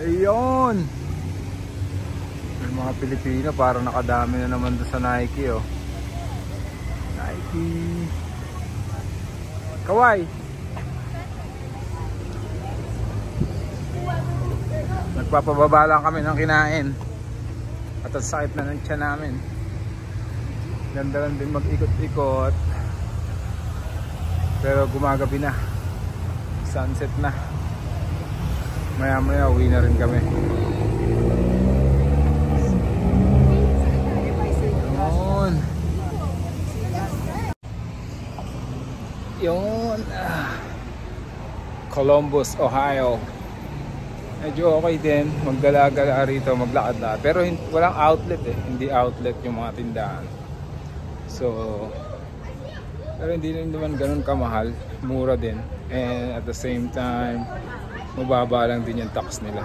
Ayun. Yung mga Pilipino parang nakadami na naman doon sa Nike oh. Nike. Kawai. Nagpapababa lang kami ng kinain. At ang sakit na ng tiyan namin. Ganda lang din mag-ikot-ikot. Pero gumagabi na. Sunset na. Maya-maya uwi na rin kami. Yun. Yun. Columbus, Ohio. Medyo okay din. Magdala-gala rito, maglakad-lakad. Pero walang outlet eh. Hindi outlet yung mga tindahan. So, pero hindi rin naman ganun kamahal. Mura din. And at the same time, mababa lang din yung tax nila.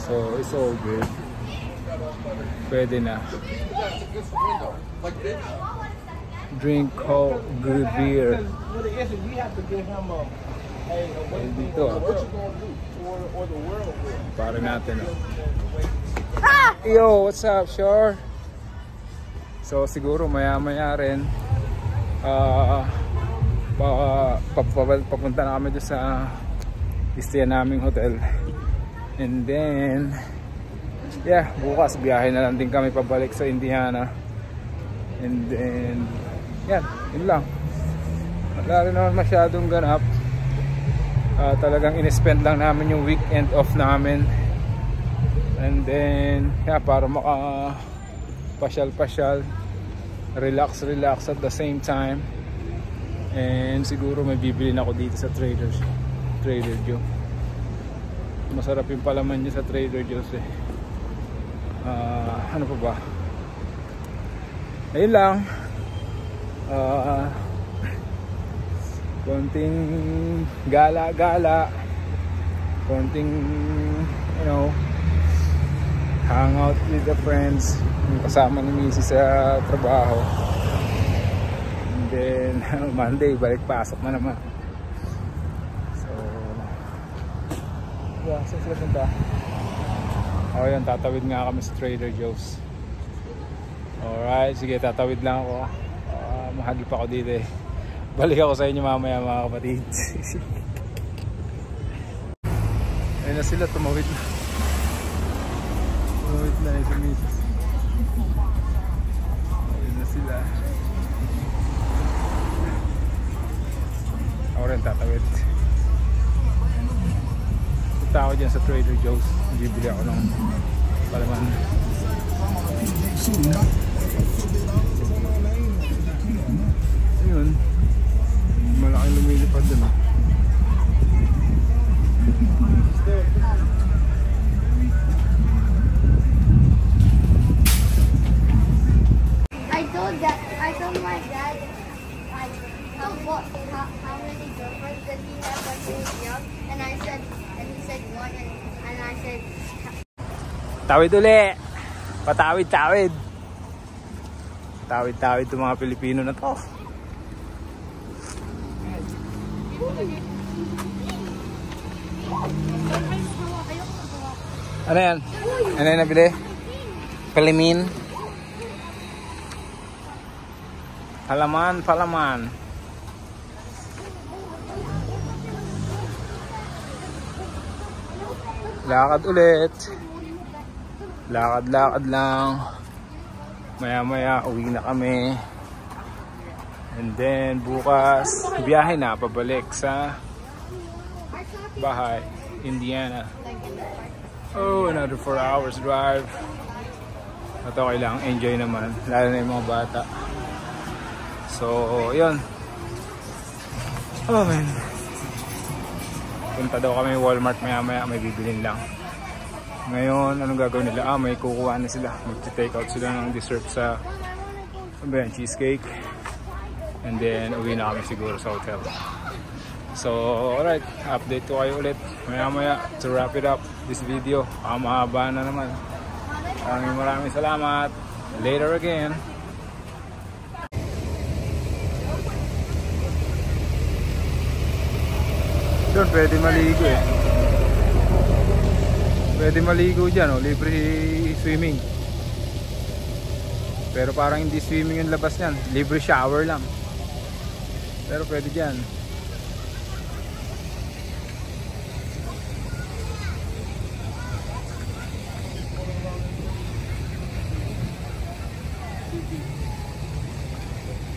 So, it's all good. Pwede na. Drink cold beer. Dito. Para natin. Yo, what's up, Shore? So, siguro maya-maya rin. Papunta na kami doon sa istayan naming hotel. And then yeah, bukas biyahe na lang din kami pabalik sa Indiana. And then yan, yun lang. Wala rin naman masyadong ganap. Talagang in-spend lang namin yung weekend off namin. And then yeah, para maka pasyal-pasyal, relax at the same time. And siguro may bibili na ako dito sa Trader Joe. Masarap yung palaman niya sa Trader Joe's eh. Ano pa ba? Ayun lang. Konting gala-gala, konting hang out with the friends, yung kasama ni Missy sa trabaho. And then Monday balik pasok na naman. So yeah, saan sila punta? Yun, tatawid nga kami sa Trader Joe's. Alright, sige, tatawid lang ako. Mahagi pa ako dito eh. Balik ako sa inyo mamaya mga kapatid. Ayun na sila, tumawid na. Tumawid na si Mrs. Ayun na sila. Ako rin tatawid. Punta ako dyan sa Trader Joe's. Bibili ako ng palaman. Ayun, malaking lumilipad dun. I told my dad like how many girlfriends did he have when he was young, and he said one, and I said tawid uli. Patawid-tawid. Tawid-tawid itong mga Pilipino na to. Ano yan? Ano yan nabili? Palamin. Palaman. Lakad ulit. Lakad lang. Maya-maya uwi na kami. And then bukas biyahe na pabalik sa bahay, Indiana. Oh, another 4 hours drive. At okay lang, enjoy naman. Lalo na yung mga bata. So, yun. Oh man. Punta daw kami Walmart maya-maya, may bibilin lang. Ngayon, anong gagawin nila? May kukuha na sila. Mag-take out sila ng dessert sa cheesecake. And then, uwi na kami siguro sa hotel. So, alright. Update ko kayo ulit. Maya-maya to wrap it up this video. Mahaba na naman. Maraming salamat. Later again. Doon pwede maligo eh. Pwede maligo dyan, oh. Libre swimming. Pero parang hindi swimming yung labas niyan. Libre shower lang. Pero pwede dyan.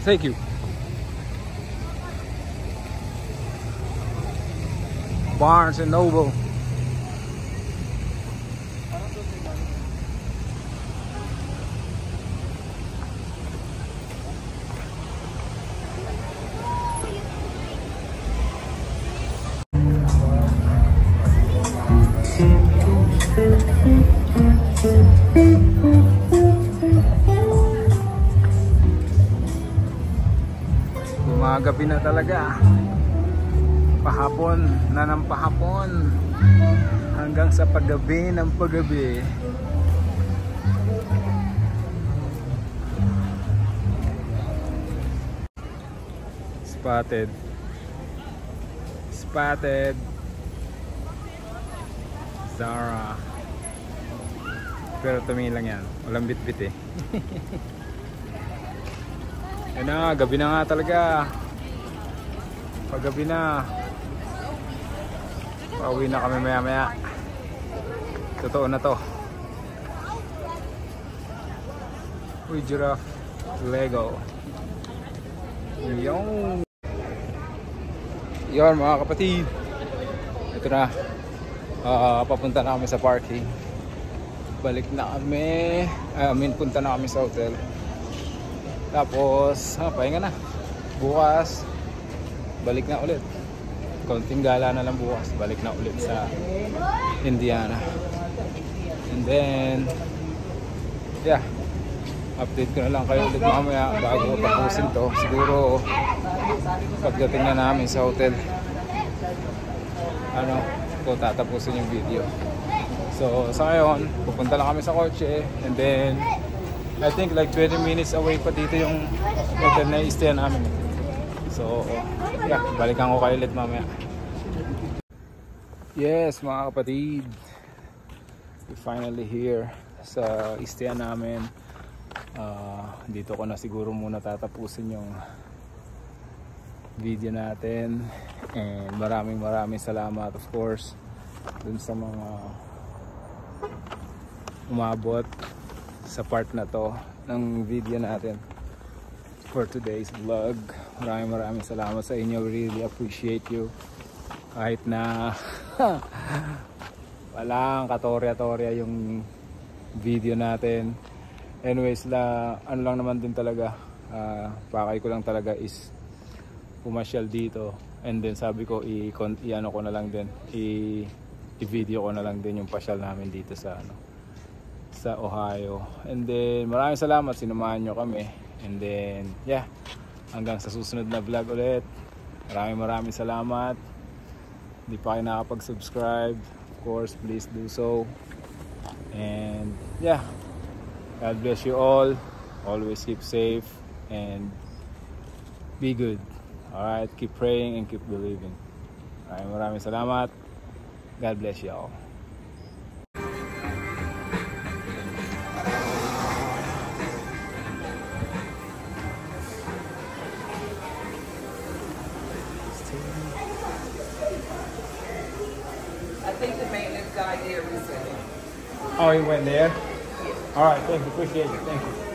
Thank you. Barnes and Noble. Gumagabi na talaga. Pahapon na ng pahapon hanggang sa paggabi ng paggabi. Spotted. Spotted. Zara. Pero tumingin lang yan. Walang bit-bit eh. Yan na, gabi na nga talaga. Paggabi na. Pauwi na kami maya maya. Totoo na to. Uy, giraffe. Lego. Yon mga kapatid. Ito na. Papunta na kami sa parking. Balik na kami. Punta na kami sa hotel. Tapos, pahinga na. Bukas, balik na ulit. Konting gala na lang bukas. Balik na ulit sa Indiana. And then, yeah. Update ko na lang kayo ulit mamaya bago tapusin to. Siguro, pagdating na namin sa hotel, kung tatapusin yung video. So, sa ngayon, pupunta lang kami sa kotse. And then, I think like 20 minutes away pa dito yung hotel na i-stayan namin. So, yeah, balikan ko kayo ulit mamaya. Yes, mga kapatid. We finally here sa i-stayan namin. Dito ko na siguro muna tatapusin yung video natin. And maraming salamat of course dun sa mga umabot sa part na to ng video natin for today's vlog. Maraming salamat sa inyo. Really appreciate you. Kahit na walang katorya-torya yung video natin. Anyways, ano lang naman din talaga, pakay ko lang talaga is pumasyal dito. And then sabi ko i-ano ko na lang din, i-video ko na lang din yung pasyal namin dito sa Ohio. And then maraming salamat, sinamahan nyo kami. And then yeah, hanggang sa susunod na vlog ulit. Maraming salamat. Hindi pa kayo nakapag-subscribe, of course please do so. And yeah, God bless you all. Always keep safe and be good. Alright, keep praying and keep believing. Maraming salamat. God bless you all. I think the maintenance guy there is. Oh, he went there? Yeah. Alright, thank you. Appreciate it. Thank you.